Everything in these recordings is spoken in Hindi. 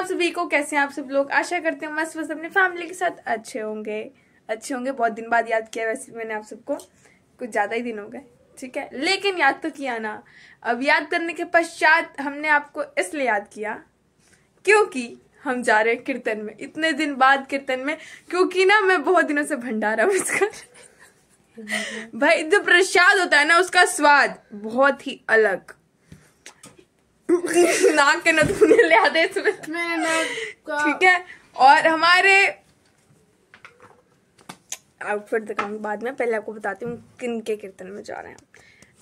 आप सभी को, कैसे हैं आप सब लोग। आशा करते हैं मस्त अपने फैमिली के साथ अच्छे होंगे। बहुत दिन बाद याद किया वैसे मैंने आप सबको, कुछ ज्यादा ही दिन हो गए, ठीक है, लेकिन याद तो किया ना। अब याद करने के पश्चात हमने आपको इसलिए याद किया क्योंकि हम जा रहे हैं कीर्तन में, इतने दिन बाद कीर्तन में। क्योंकि ना मैं बहुत दिनों से भंडारा मिस कर भाई, जो प्रसाद होता है ना उसका स्वाद बहुत ही अलग। नाक के नथुने ले आते ठीक है। और हमारे आउटफिट दिखाऊंगी बाद में, पहले आपको बताती हूँ किन के कीर्तन में जा रहे हैं।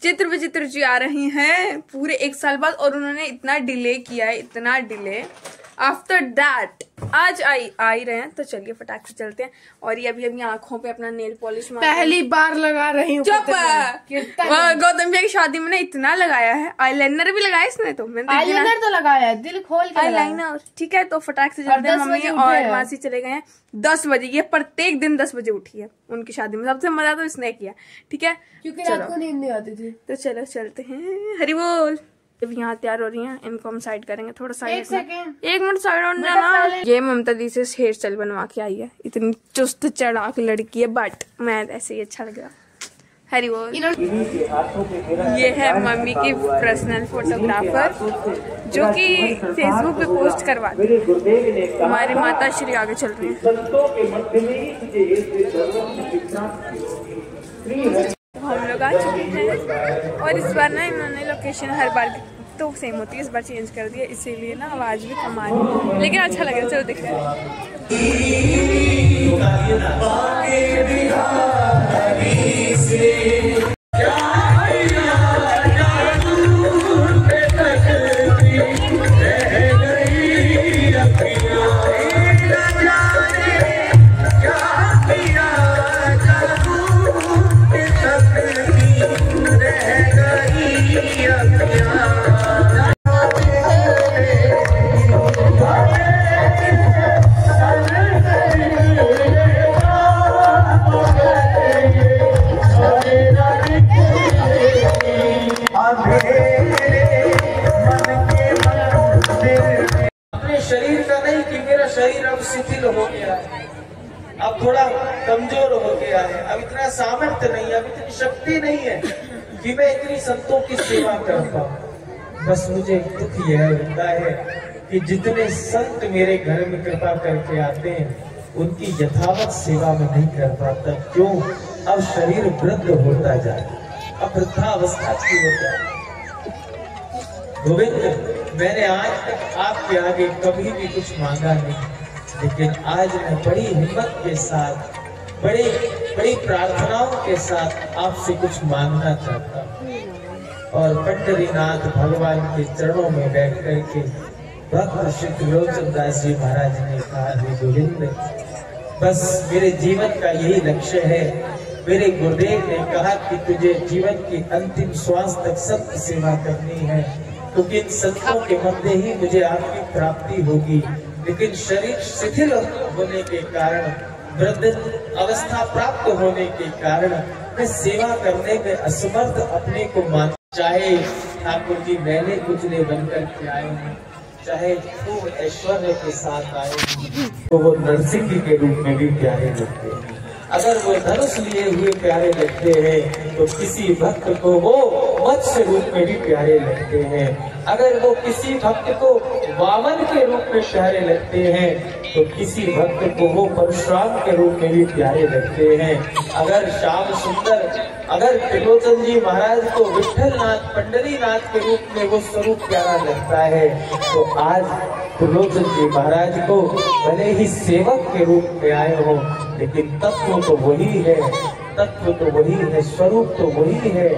चित्र विचित्र जी आ रही हैं पूरे 1 साल बाद, और उन्होंने इतना डिले किया है, इतना डिले। आफ्टर दैट आज आ ही रहे हैं, तो चलिए फटाक से चलते हैं। और ये अभी अपनी आंखों पे अपना नेल पॉलिश पहली बार लगा रही हूँ। चुप। गौतम भैया की शादी में ना इतना लगाया है, आईलाइनर भी लगाया इसने, तो मैंने आईलाइनर तो लगाया है, दिल खोल के आईलाइनर, ठीक है। तो फटाक से चलते हैं। मम्मी और मासी चले गए हैं 10 बजे। ये प्रत्येक दिन 10 बजे उठी है उनकी शादी में, सबसे मजा तो इसने किया, ठीक है, क्योंकि रात को नींद नहीं आती थी। तो चलो चलते हैं। हरि बोल। जब यहाँ तैयार हो रही हैं, इनको हम साइड करेंगे थोड़ा सा। 1 मिनट साइड ऑन जाना। ये ममता दी से हेयर स्टाइल बनवा के आई है, इतनी चुस्त चढ़ाक लड़की है, बट मैं ऐसे ही अच्छा लग रहा। हरी बोल। ये है मम्मी की पर्सनल फोटोग्राफर जो कि फेसबुक पे पोस्ट करवाती है। हमारी माता श्री आगे चल रही है। हम लोग आ चुके हैं, और इस बार ना इन्होंने लोकेशन हर बार तो सेम होती है, इस बार चेंज कर दिया, इसीलिए ना आवाज भी कम आ रही है, लेकिन अच्छा लग रहा है। चलो देखते हैं। शिथिल हो गया है, अब थोड़ा कमजोर हो गया है, अब इतना सामर्थ्य नहीं, अब इतनी शक्ति नहीं है कि मैं इतनी संतों की सेवा कर पाऊं। बस मुझे दुख यह होता है कि जितने संत मेरे घर में कृपा करके आते हैं उनकी यथावत सेवा में नहीं कर पाता। क्यों? अब शरीर वृद्ध होता जाए, अब वृद्धावस्था की हो जाए। गोविंद, मैंने आज तक आपके आगे कभी भी कुछ मांगा नहीं, लेकिन आज मैं बड़ी हिम्मत के साथ, बड़ी प्रार्थनाओं के साथ आपसे कुछ मांगना चाहता हूँ। और पंढरीनाथ भगवान के चरणों में बैठ करके भक्त श्री त्रिलोचन दास जी महाराज ने कहा, हे गोविंद, बस मेरे जीवन का यही लक्ष्य है। मेरे गुरुदेव ने कहा कि तुझे जीवन की अंतिम श्वास तक संत सेवा करनी है, क्योंकि इन संतों के मध्य ही मुझे आपकी प्राप्ति होगी। लेकिन शरीर शिथिल होने के कारण, वृद्ध अवस्था प्राप्त होने के कारण मैं सेवा करने में असमर्थ अपने को मान। चाहे ठाकुर जी मैंने कुचले बनकर के आए हैं, चाहे खूब ऐश्वर्य के साथ आए हैं, तो वो नरसिंह के रूप में भी प्यारे लगते हैं। अगर वो धनुष लिए हुए प्यारे लगते हैं तो किसी भक्त को वो मत्स्य रूप में भी प्यारे लगते हैं। अगर वो किसी भक्त को वामन के रूप में प्यारे लगते हैं तो किसी भक्त को वो परशुराम के रूप में भी प्यारे लगते हैं। अगर श्याम सुंदर, अगर त्रिलोचन जी महाराज को विठलनाथ, पंढरीनाथ के रूप में वो स्वरूप प्यारा लगता है, तो आज त्रिलोचन जी महाराज को भले ही सेवक के रूप में आए हो, लेकिन तत्व तो वही है, तत्व तो वही है, स्वरूप तो वही है।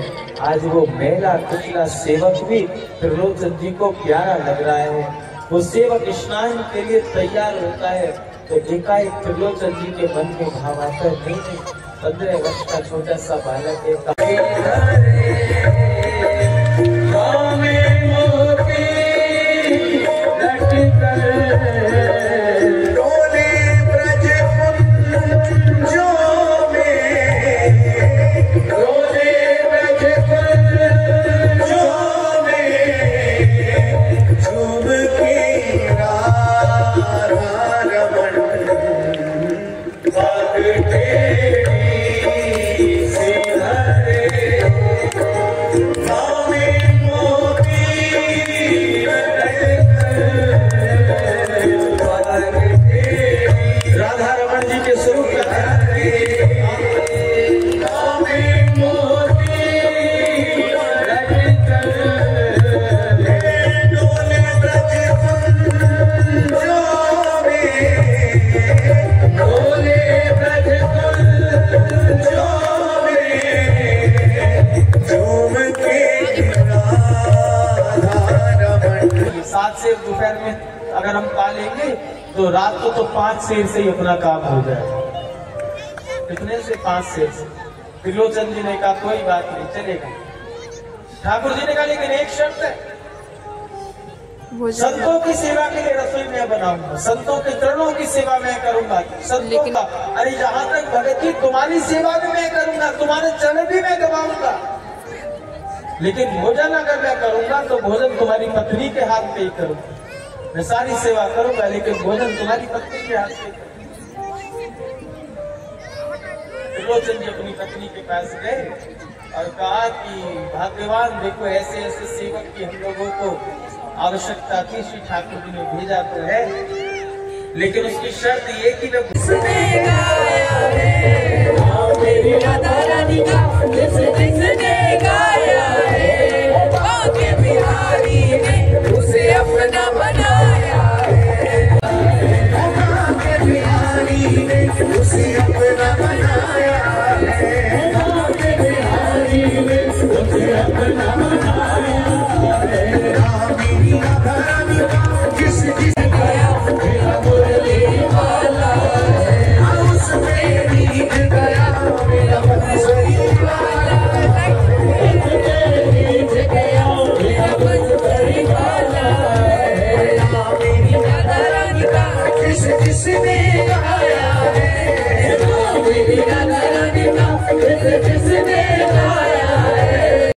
आज वो मेला कुचला सेवक भी त्रिलोचन जी को प्यारा लग रहा है। वो सेवक स्नान के लिए तैयार होता है तो एकाएक त्रिलोचन जी के मन में भाव आता है, नहीं 15 वर्ष का छोटा सा बालक है। तो रात को तो 5 शेर से ही अपना काम हो जाए। कितने से? 5 शेर से। त्रिलोचन जी ने कहा कोई बात नहीं, चलेगा। ठाकुर जी ने कहा लेकिन एक शर्त है, संतों की सेवा के लिए रसोई मैं बनाऊंगा, संतों के चरणों की सेवा मैं करूंगा, संतों का, अरे जहां तक भगत जी तुम्हारी सेवा भी मैं करूंगा, तुम्हारे चरण भी मैं दबाऊंगा, लेकिन भोजन अगर मैं करूंगा तो भोजन तुम्हारी पत्नी के हाथ पे ही करूंगा। मैं सारी सेवा करूंगा लेकिन भोजन तुम्हारी पत्नी के हाथ पे। त्रिलोचन जी अपनी पत्नी के पास गए और कहा कि भाग्यवान देखो, ऐसे ऐसे सेवक की हम लोगों को आवश्यकता थी, श्री ठाकुर जी ने भेजा तो है, लेकिन उसकी शर्त ये कि मैं मेरी राधा रानी का जिसने गाया है, भाग्य बिहारी ने उसे अपना बनाया है, भाग्य बिहारी ने उसे अपना बनाया है, भाग्य बिहारी ने उसे अपना बनाया है। जिसने गाया मेरा मुरली वाला है, उसने भी गाया मेरा बंसुरी वाला है, गया मेरा बंसुरी वाला है, मेरी राधा रानी का जिसने गाया है, मेरी राधा रानी का जिसने गाया है।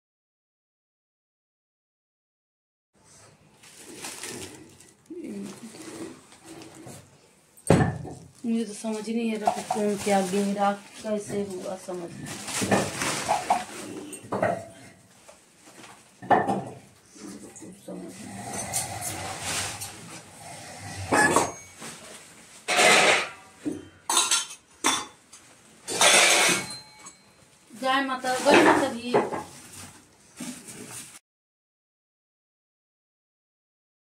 मुझे तो समझ ही नहीं है रहा कौन क्या गहरा कैसे हुआ, समझ जय माता।